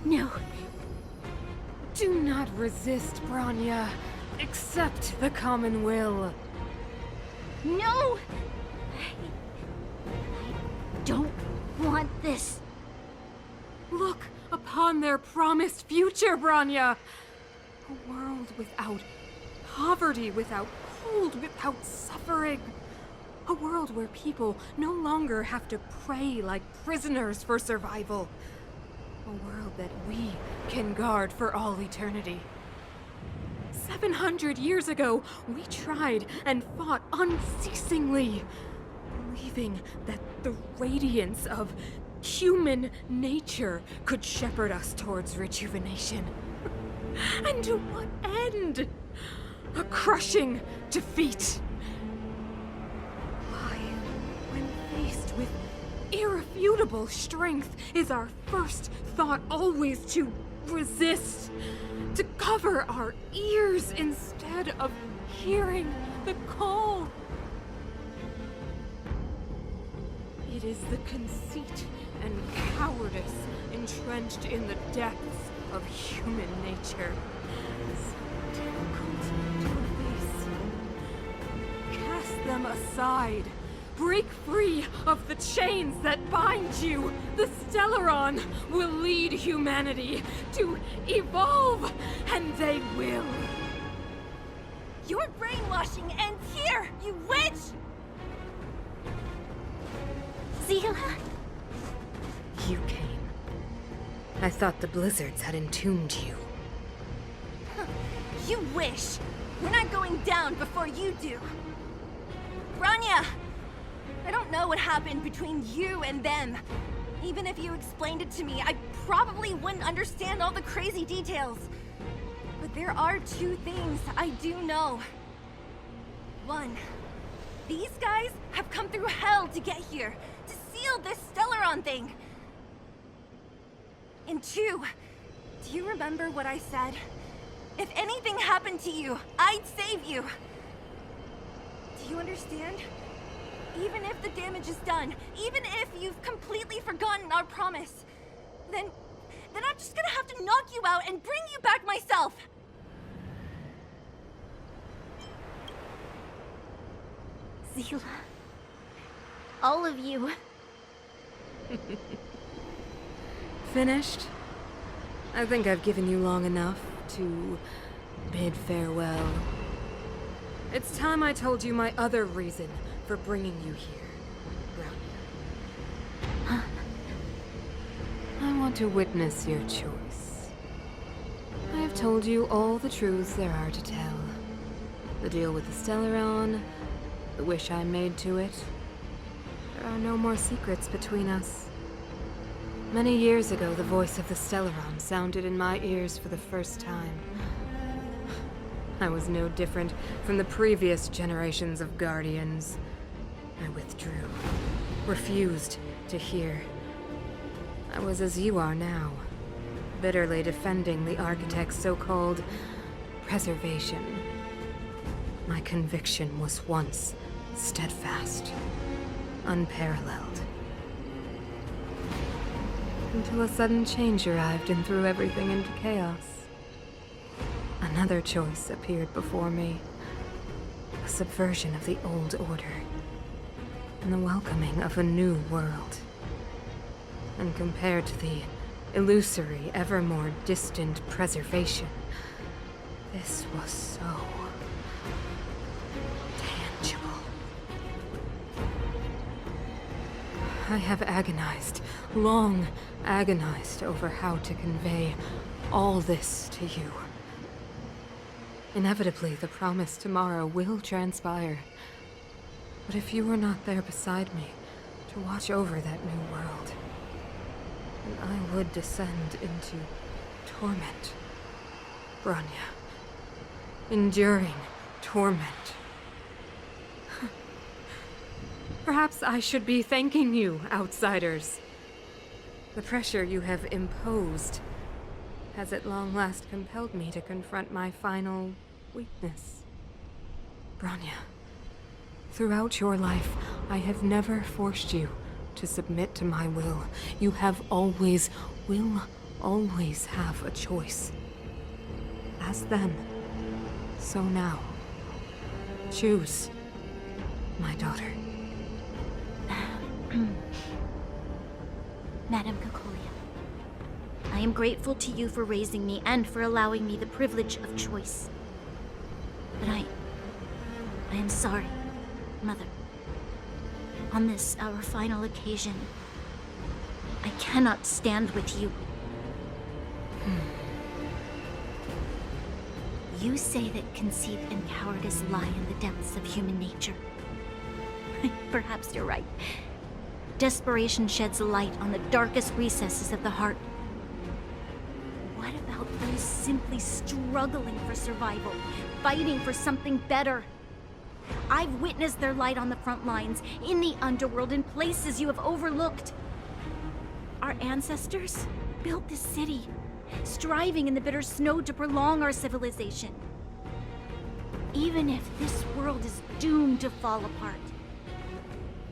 No. Do not resist, Bronya. Accept the common will. No! I don't want this. Look upon their promised future, Bronya! A world without poverty, without cold, without suffering. A world where people no longer have to pray like prisoners for survival. A world that we can guard for all eternity. 700 years ago, we tried and fought unceasingly, believing that the radiance of human nature could shepherd us towards rejuvenation. And to what end? A crushing defeat. Why, when faced with irrefutable strength, is our first thought always to resist? To cover our ears instead of hearing the call? It is the conceit and cowardice entrenched in the depths of human nature. So difficult to face. Cast them aside. Break free of the chains that bind you. The Stellaron will lead humanity to evolve, and they will. Your brainwashing ends here, you witch! Zila? You came. I thought the blizzards had entombed you. You wish. We're not going down before you do. Bronya! I don't know what happened between you and them. Even if you explained it to me, I probably wouldn't understand all the crazy details. But there are two things I do know. One, these guys have come through hell to get here, to seal this Stellaron thing. And two, do you remember what I said? If anything happened to you, I'd save you. Do you understand? Even if the damage is done, even if you've completely forgotten our promise, then I'm just gonna have to knock you out and bring you back myself. Zila. All of you. Finished? I think I've given you long enough to bid farewell. It's time I told you my other reason for bringing you here, Bronya. Huh? I want to witness your choice. I have told you all the truths there are to tell. The deal with the Stellaron, the wish I made to it. There are no more secrets between us. Many years ago, the voice of the Stellaron sounded in my ears for the first time. I was no different from the previous generations of Guardians. I withdrew, refused to hear. I was as you are now, bitterly defending the Architect's so-called preservation. My conviction was once steadfast, unparalleled. Until a sudden change arrived and threw everything into chaos. Another choice appeared before me. A subversion of the old order. And the welcoming of a new world. And compared to the illusory, ever more distant preservation, this was so tangible. I have agonized, long agonized over how to convey all this to you. Inevitably, the promised tomorrow will transpire. But if you were not there beside me to watch over that new world, then I would descend into torment. Bronya. Enduring torment. Perhaps I should be thanking you, outsiders. The pressure you have imposed has at long last compelled me to confront my final weakness. Bronya, throughout your life, I have never forced you to submit to my will. You have always, will always have a choice. As then, so now. Choose, my daughter. Madame Cocolia, I am grateful to you for raising me and for allowing me the privilege of choice. But I am sorry, Mother. On this, our final occasion, I cannot stand with you. You say that conceit and cowardice lie in the depths of human nature. Perhaps you're right. Desperation sheds light on the darkest recesses of the heart. What about those simply struggling for survival, fighting for something better? I've witnessed their light on the front lines, in the underworld, in places you have overlooked. Our ancestors built this city, striving in the bitter snow to prolong our civilization. Even if this world is doomed to fall apart,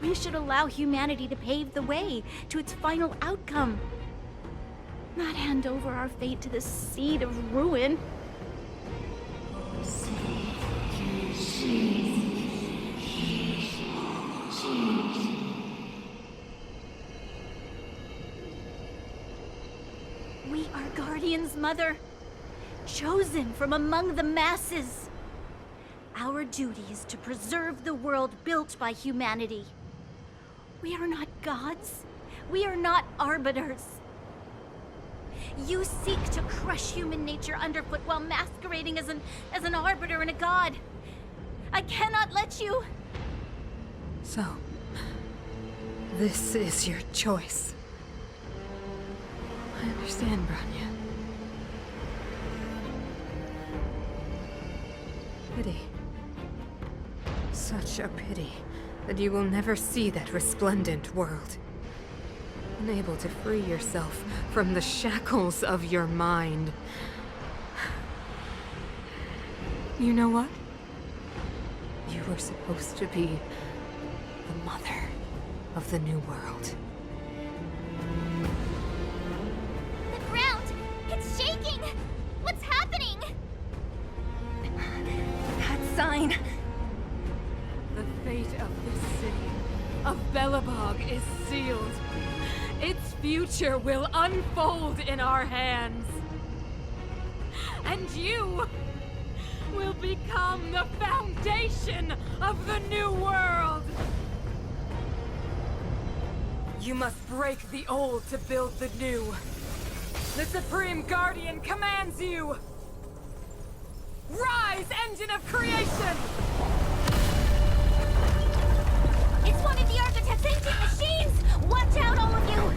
we should allow humanity to pave the way to its final outcome. Not hand over our fate to the seed of ruin. We are guardians, Mother, chosen from among the masses. Our duty is to preserve the world built by humanity. We are not gods. We are not arbiters. You seek to crush human nature underfoot while masquerading as an arbiter and a god. I cannot let you. So, this is your choice. I understand, Bronya. Pity. Such a pity that you will never see that resplendent world. Unable to free yourself from the shackles of your mind. You know what? You were supposed to be the mother of the new world. The ground! It's shaking! What's happening? That sign. The fate of this city, of Belobog, is sealed. Its future will unfold in our hands. And you will become the foundation of the new world. You must break the old to build the new. The Supreme Guardian commands you! Rise, engine of creation! It's one of the architect's ancient machines! Watch out, all of you!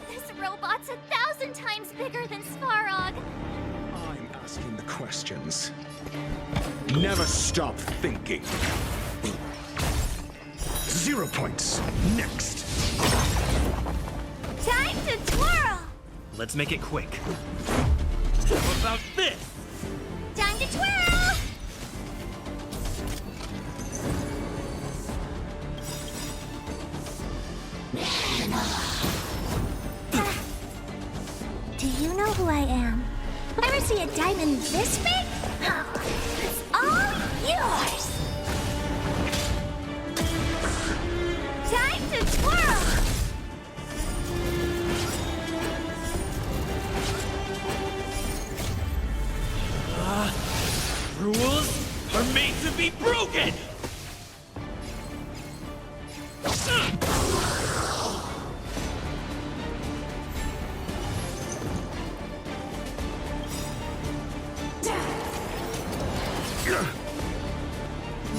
This robot's 1,000 times bigger than Svarog. I'm asking the questions. Never stop thinking. 0 points. Next. Time to twirl! Let's make it quick. What about this? Time to twirl! Do you know who I am? Ever see a diamond this big? It's all yours! Time to twirl! Rules are made to be broken!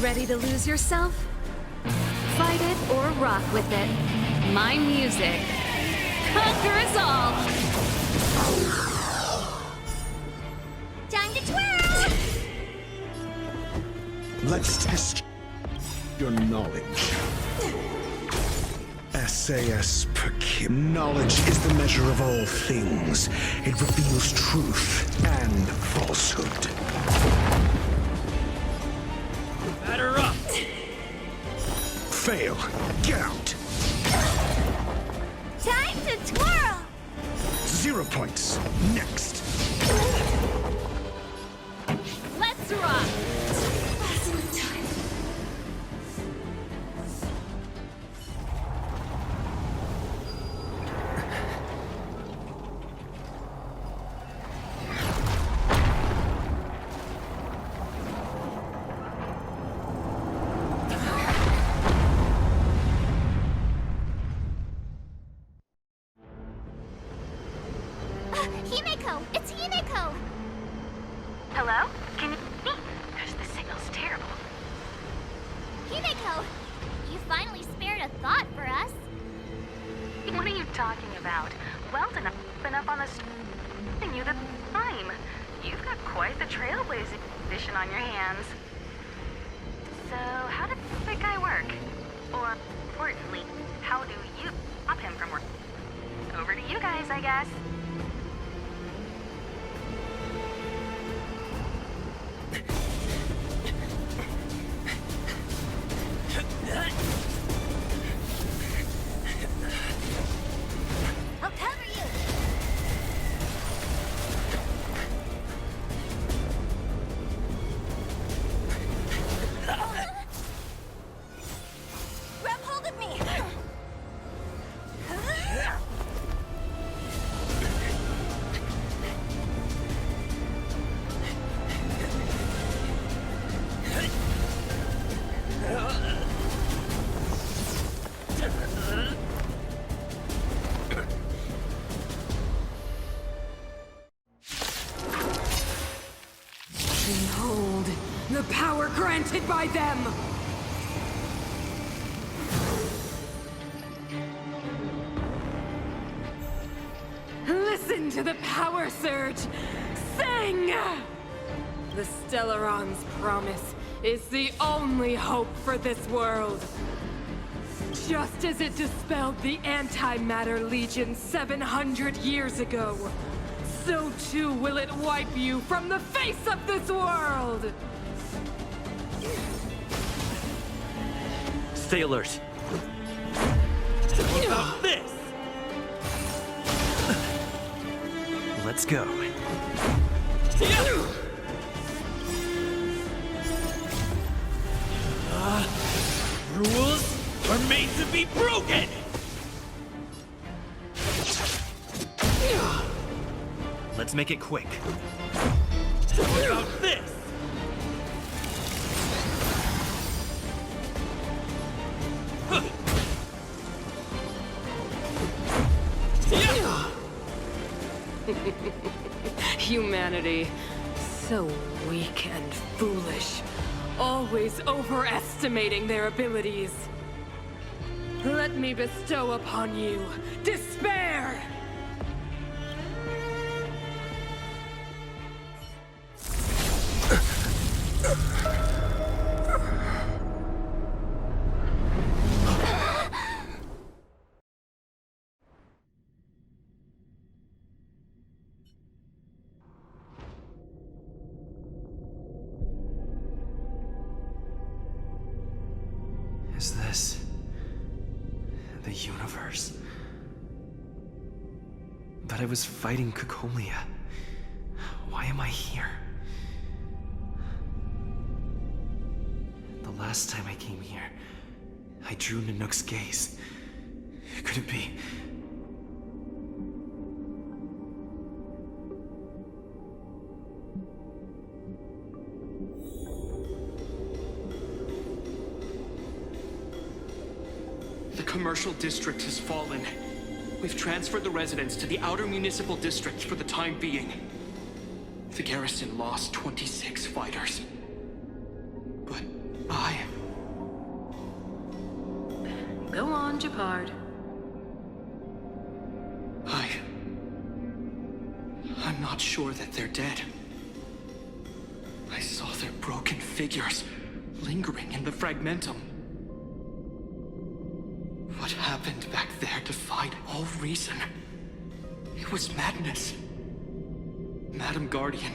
Ready to lose yourself? Fight it or rock with it. My music. Conquer us all! Time to twirl! Let's test your knowledge. SAS PTE. Knowledge is the measure of all things. It reveals truth and falsehood. Batter up! Fail. Get out. Time to twirl! 0 points. Next. Let's rock! Last one time. Himeko! It's Himeko! Hello? Can you hear me? Because the signal's terrible. Himeko! You finally spared a thought for us. What are you talking about? Weldon, I've been up on the and you the time. You've got quite the trailblazing mission on your hands. So, how did that guy work? Or, importantly, how do you stop him from working? Over to you guys, I guess. I'll cover you! Grab hold of me! Behold, the power granted by them! Listen to the power surge! Sing! The Stellaron's promise is the only hope for this world. Just as it dispelled the Antimatter Legion 700 years ago, so too will it wipe you from the face of this world! Stay alert. How about this? Let's go. Rules are made to be broken! Let's make it quick. How about this? Humanity, so weak and foolish, always overestimating their abilities. Let me bestow upon you despair! Is this the universe? But I was fighting Cocolia. Why am I here? The last time I came here, I drew Nanook's gaze. Could it be? The commercial district has fallen. We've transferred the residents to the outer municipal districts for the time being. The garrison lost 26 fighters. But Go on, Japard. I'm not sure that they're dead. I saw their broken figures lingering in the fragmentum. What happened back there defied all reason. It was madness. Madam Guardian,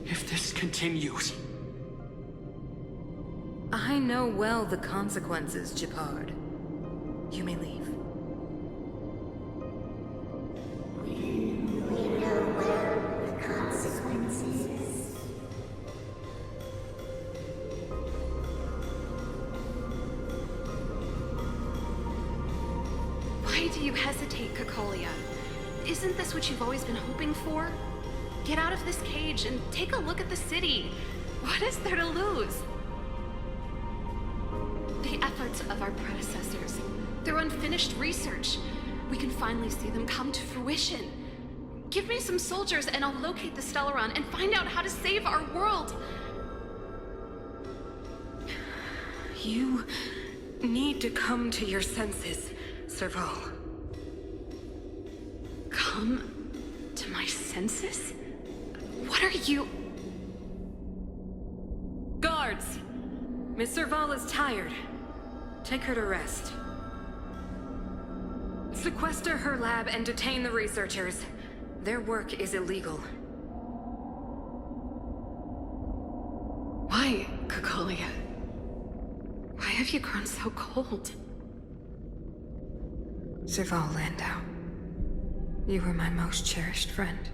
if this continues... I know well the consequences, Gepard. You may leave. Why do you hesitate, Cocolia? Isn't this what you've always been hoping for? Get out of this cage and take a look at the city. What is there to lose? The efforts of our predecessors, their unfinished research. We can finally see them come to fruition. Give me some soldiers and I'll locate the Stellaron and find out how to save our world. You need to come to your senses, Serval. Come to my senses? What are you... Guards! Miss Serval is tired. Take her to rest. Sequester her lab and detain the researchers. Their work is illegal. Why, Cocolia? Why have you grown so cold? Serval Landau. You were my most cherished friend.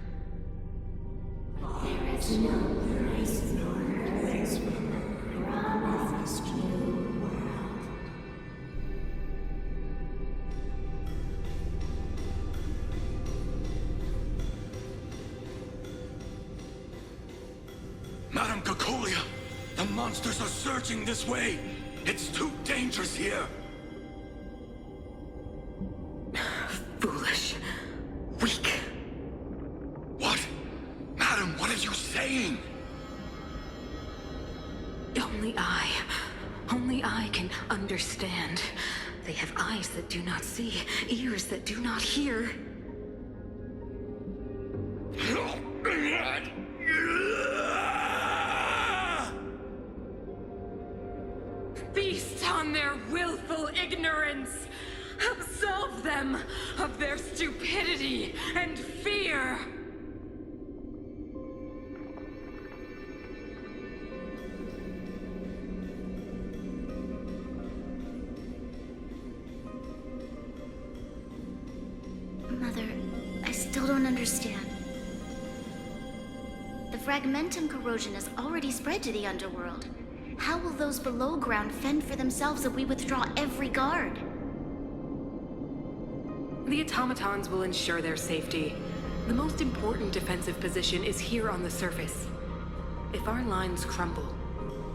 There is no grace nor grace from the promised new world. Madam Cocolia, the monsters are surging this way. It's too dangerous here. Foolish. Weak. What? Madam, what are you saying? Only I can understand. They have eyes that do not see, ears that do not hear. Feast on their willful ignorance! Absolve them of their stupidity and fear! Mother, I still don't understand. The fragmentum corrosion has already spread to the underworld. How will those below ground fend for themselves if we withdraw every guard? The automatons will ensure their safety. The most important defensive position is here on the surface. If our lines crumble,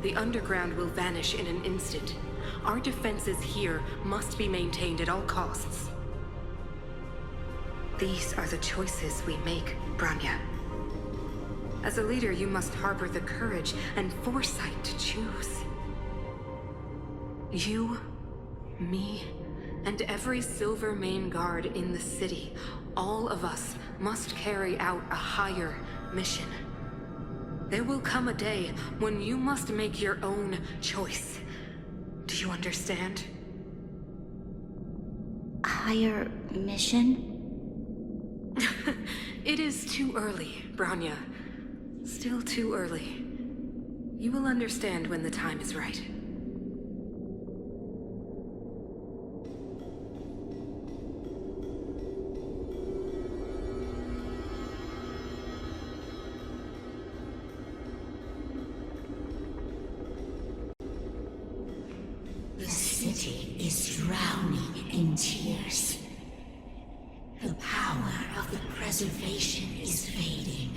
the underground will vanish in an instant. Our defenses here must be maintained at all costs. These are the choices we make, Branya. As a leader, you must harbor the courage and foresight to choose. You, me, and every Silver Main Guard in the city, all of us must carry out a higher mission. There will come a day when you must make your own choice. Do you understand? Higher mission? It is too early, Branya. Still too early. You will understand when the time is right. The city is drowning in tears. The power of the preservation is fading.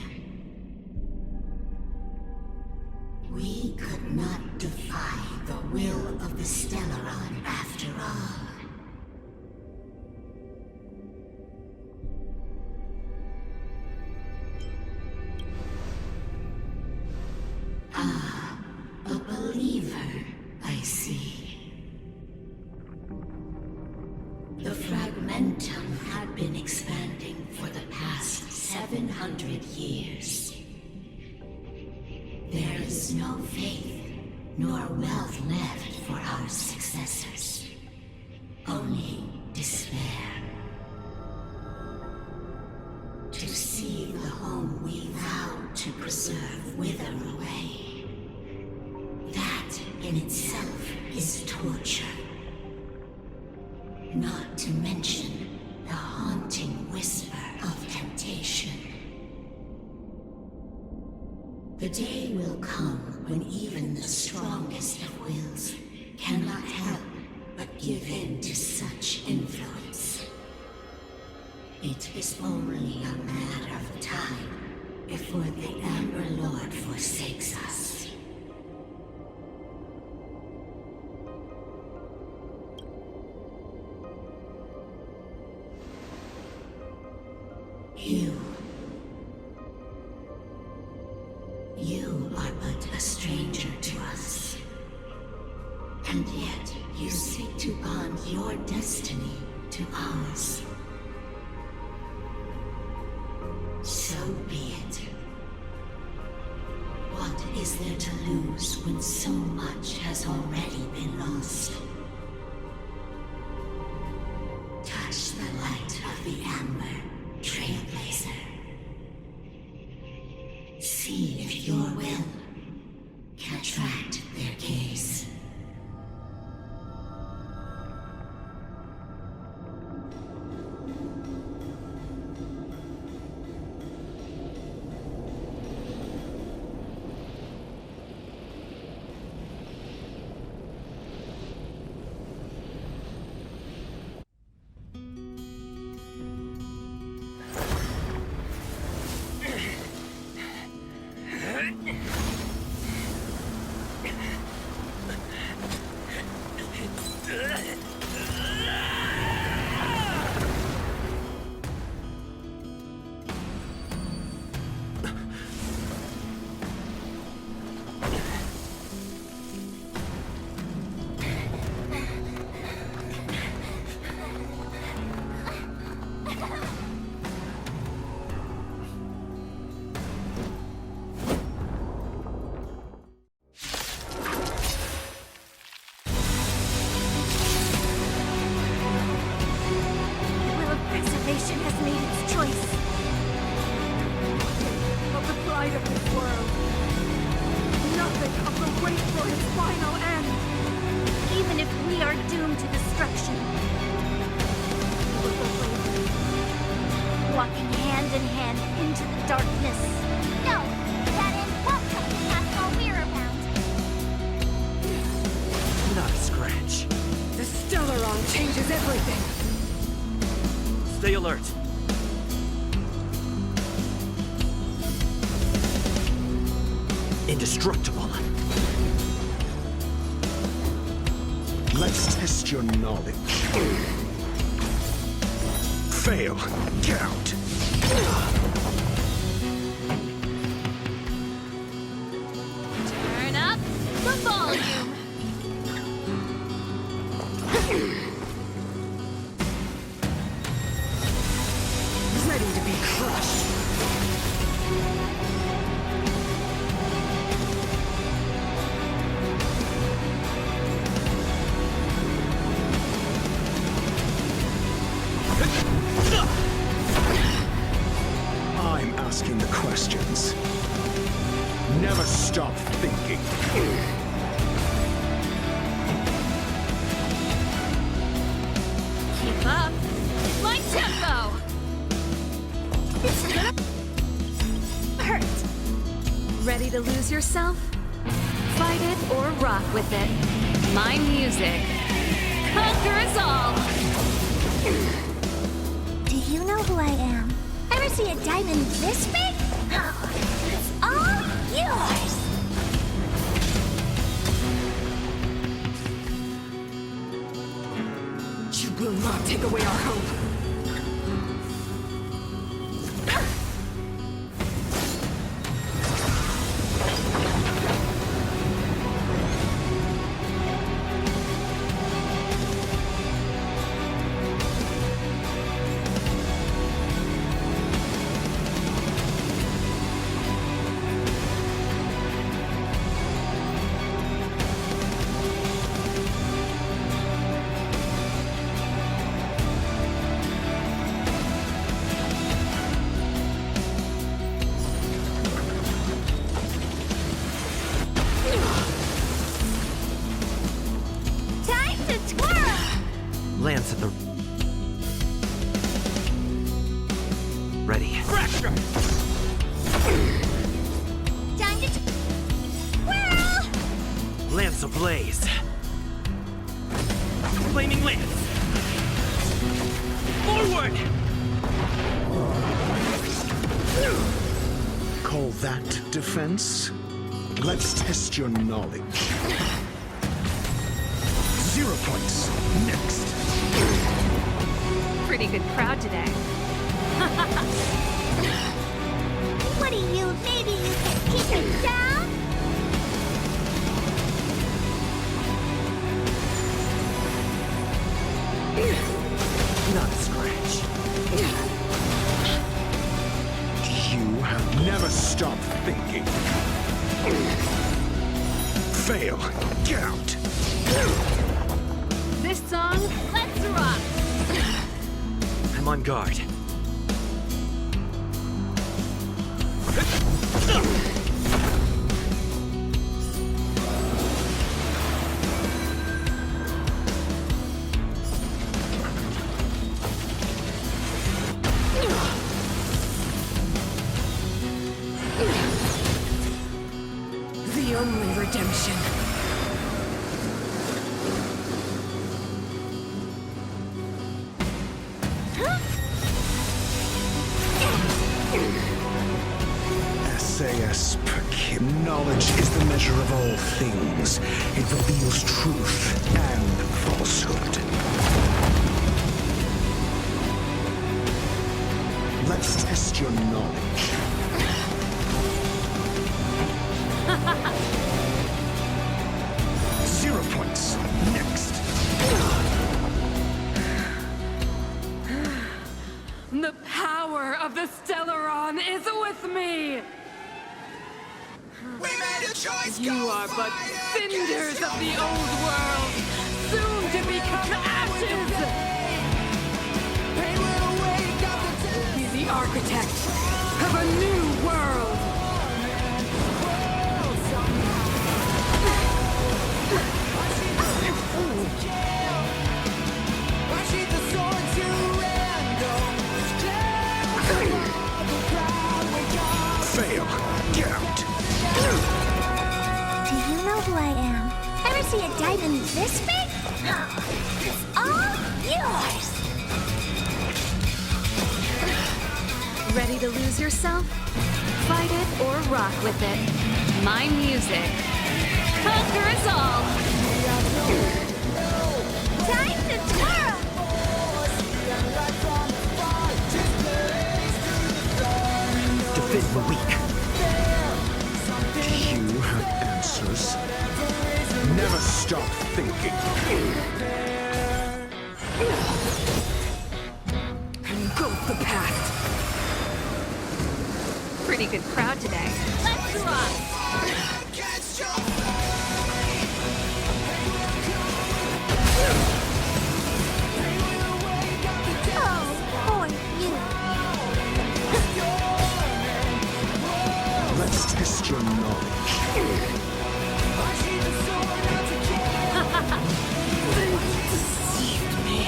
We could not defy the will of the Stellaron after all. Ah, a believer, I see. The fragmentum had been expanding for the past 700 years. There is no faith nor wealth left for our successors. Only to preserve wither away. That in itself is torture. Not to mention the haunting whisper of temptation. The day will come when even the strongest of wills cannot help but give in to such influence. It is only a matter of time before the Amber Lord forsakes us. You are but a stranger to us. And yet you seek to bond your destiny to ours. So be it. What is there to lose when so much has already been lost? Touch the light of the Amber, Trailblazer. See if your will can attract their gaze. Has made its choice. Of the pride of this world. Nothing of the wait for its final end. Even if we are doomed to destruction. Walking hand in hand into the darkness. No, that end won't come to pass while we're around. Not a scratch. The Stellaron changes everything. Stay alert. Indestructible. Let's test your knowledge. Fail. Count. Turn up the volume. Ready to be crushed. I'm asking the questions. Never stop thinking. Keep up. It's my tempo. It's gonna hurt. Ready to lose yourself? Fight it or rock with it. My music conquers all. Do you know who I am? Ever see a diamond this big? Oh, it's all yours! You will not take away our hope. lands at the... Ready. Fracture! Time to whirl! Lance ablaze. Flaming lance. Forward! Call that defense? Let's test your knowledge. 0 points. Next. Pretty good crowd today. What do you, maybe you can keep it down? Not a scratch. You have never stopped thinking. Fail. Get out. This song, let's rock! I'm on guard. The only redemption. SAS Perkim. Knowledge is the measure of all things. It reveals truth and falsehood. Let's test your knowledge. Zero points. Next. The power of the Stellaron is with me! We made a choice. You are but cinders of the old world, soon to become ashes! We'll be the architect of a new world! Fail. Get out. Do you know who I am? Ever see a diamond this big? It's all yours! Ready to lose yourself? Fight it or rock with it. My music. Conquer us all! Time to twirl! Defend the weak. You have answers. Never stop thinking. Engulf the past. Pretty good crowd today. Let's rock! Oh, poor you. Let's test your knowledge. Deceived me.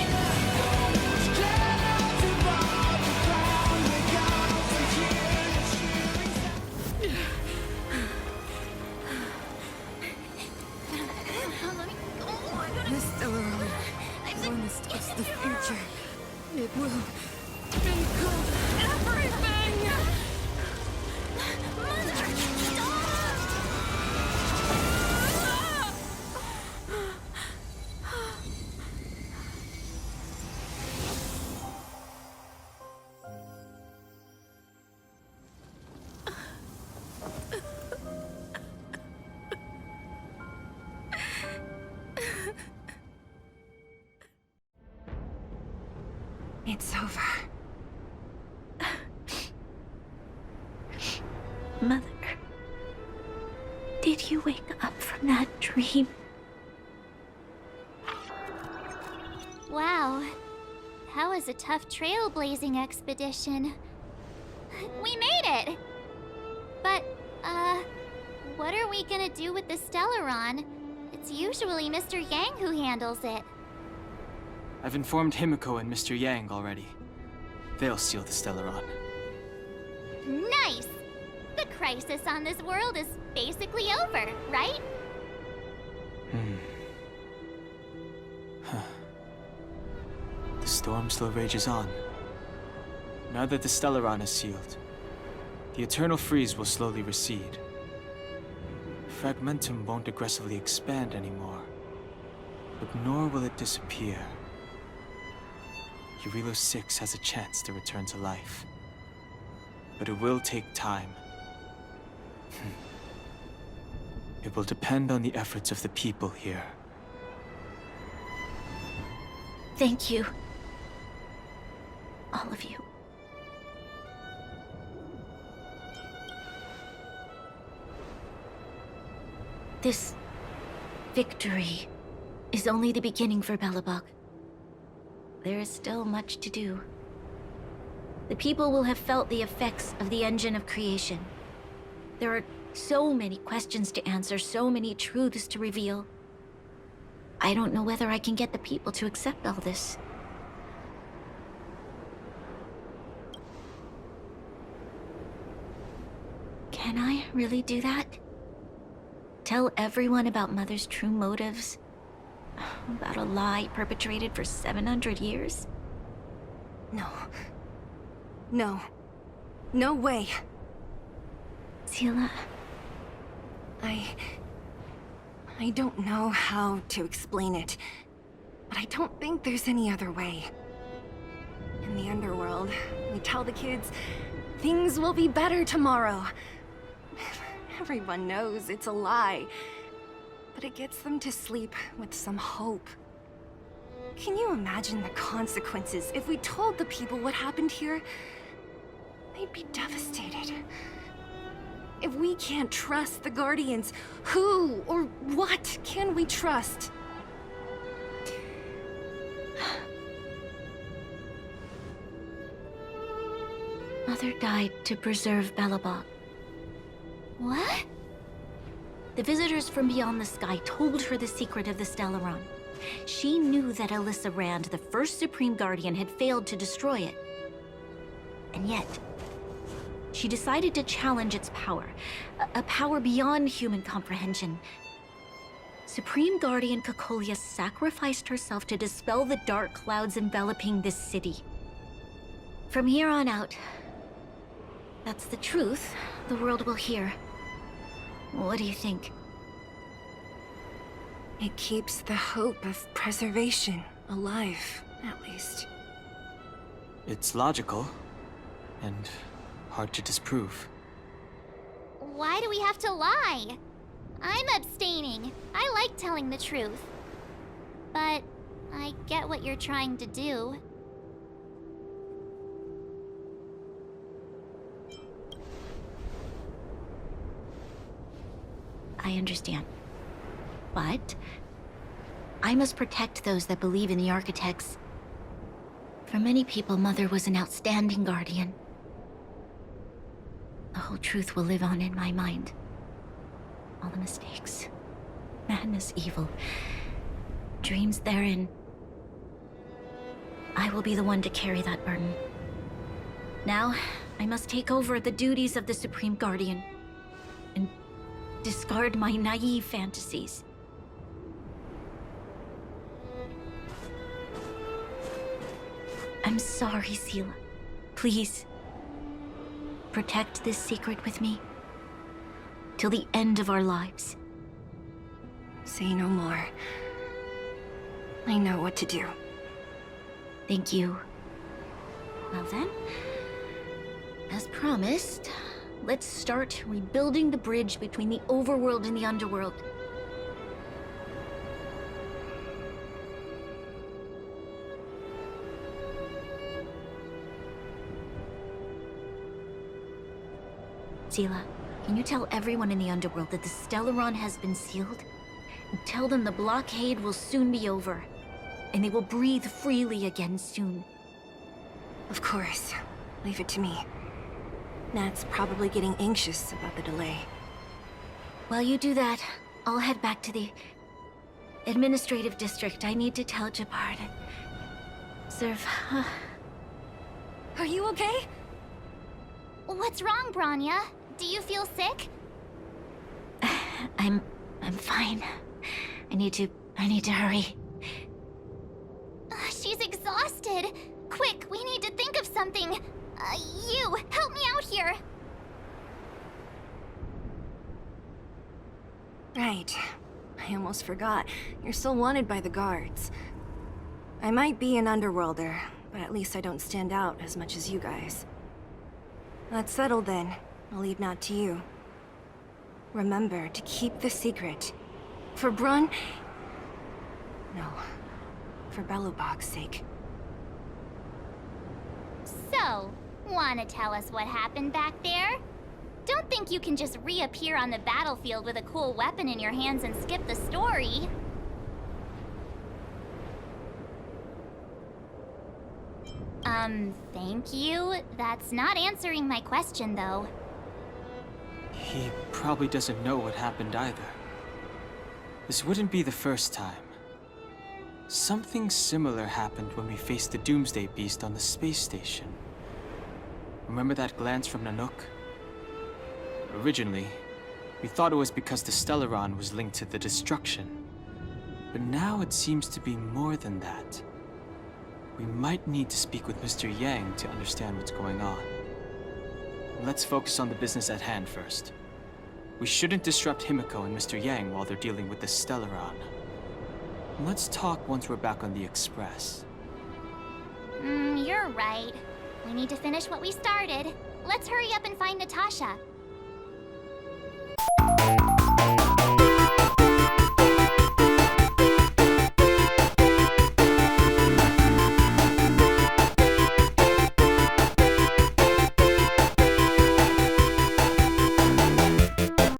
This Stellaron promised us the future. It will include everything! It's over. Mother, did you wake up from that dream? Wow. That was a tough trailblazing expedition. We made it! But, what are we gonna do with the Stellaron? It's usually Mr. Yang who handles it. I've informed Himiko and Mr. Yang already. They'll seal the Stellaron. Nice! The crisis on this world is basically over, right? The storm still rages on. Now that the Stellaron is sealed, the eternal freeze will slowly recede. Fragmentum won't aggressively expand anymore, but nor will it disappear. Eurilo 6 has a chance to return to life, but it will take time. It will depend on the efforts of the people here. Thank you. All of you. This victory is only the beginning for Belobog. There is still much to do. The people will have felt the effects of the engine of creation. There are so many questions to answer, so many truths to reveal. I don't know whether I can get the people to accept all this. Can I really do that? Tell everyone about Mother's true motives? About a lie perpetrated for 700 years? No. No. No way. Seele. I don't know how to explain it, but I don't think there's any other way. In the underworld, we tell the kids, things will be better tomorrow. Everyone knows it's a lie, but it gets them to sleep with some hope. Can you imagine the consequences if we told the people what happened here? They'd be devastated. If we can't trust the Guardians, who or what can we trust? Mother died to preserve Belobog. What? The visitors from beyond the sky told her the secret of the Stellaron. She knew that Alyssa Rand, the first Supreme Guardian, had failed to destroy it. And yet, she decided to challenge its power. A power beyond human comprehension. Supreme Guardian Cocolia sacrificed herself to dispel the dark clouds enveloping this city. From here on out, that's the truth the world will hear. What do you think? It keeps the hope of preservation alive, at least. It's logical, and hard to disprove. Why do we have to lie? I'm abstaining. I like telling the truth. But I get what you're trying to do. I understand. But I must protect those that believe in the architects. For many people, Mother was an outstanding guardian. The whole truth will live on in my mind. All the mistakes, madness, evil, dreams therein. I will be the one to carry that burden. Now, I must take over the duties of the Supreme Guardian and discard my naive fantasies. I'm sorry, Seele. Please, protect this secret with me till the end of our lives. Say no more. I know what to do. Thank you. Well then, as promised, let's start rebuilding the bridge between the overworld and the underworld. Seele, can you tell everyone in the underworld that the Stellaron has been sealed? And tell them the blockade will soon be over, and they will breathe freely again soon. Of course. Leave it to me. Nat's probably getting anxious about the delay. While you do that, I'll head back to the administrative district. I need to tell Jabard. Observe. Are you okay? What's wrong, Bronya? Do you feel sick? I'm fine. I need to hurry. She's exhausted. Quick, we need to think of something. You, help me out here. Right. I almost forgot. You're still wanted by the guards. I might be an underworlder, but at least I don't stand out as much as you guys. That's settled then. I'll leave Nat to you. Remember to keep the secret. For Brun... No. For Belobog's sake. So, wanna tell us what happened back there? Don't think you can just reappear on the battlefield with a cool weapon in your hands and skip the story. Thank you. That's not answering my question, though. He probably doesn't know what happened either. This wouldn't be the first time. Something similar happened when we faced the Doomsday Beast on the space station. Remember that glance from Nanook? Originally, we thought it was because the Stellaron was linked to the destruction. But now it seems to be more than that. We might need to speak with Mr. Yang to understand what's going on. Let's focus on the business at hand first. We shouldn't disrupt Himiko and Mr. Yang while they're dealing with the Stellaron. Let's talk once we're back on the Express. You're right. We need to finish what we started. Let's hurry up and find Natasha.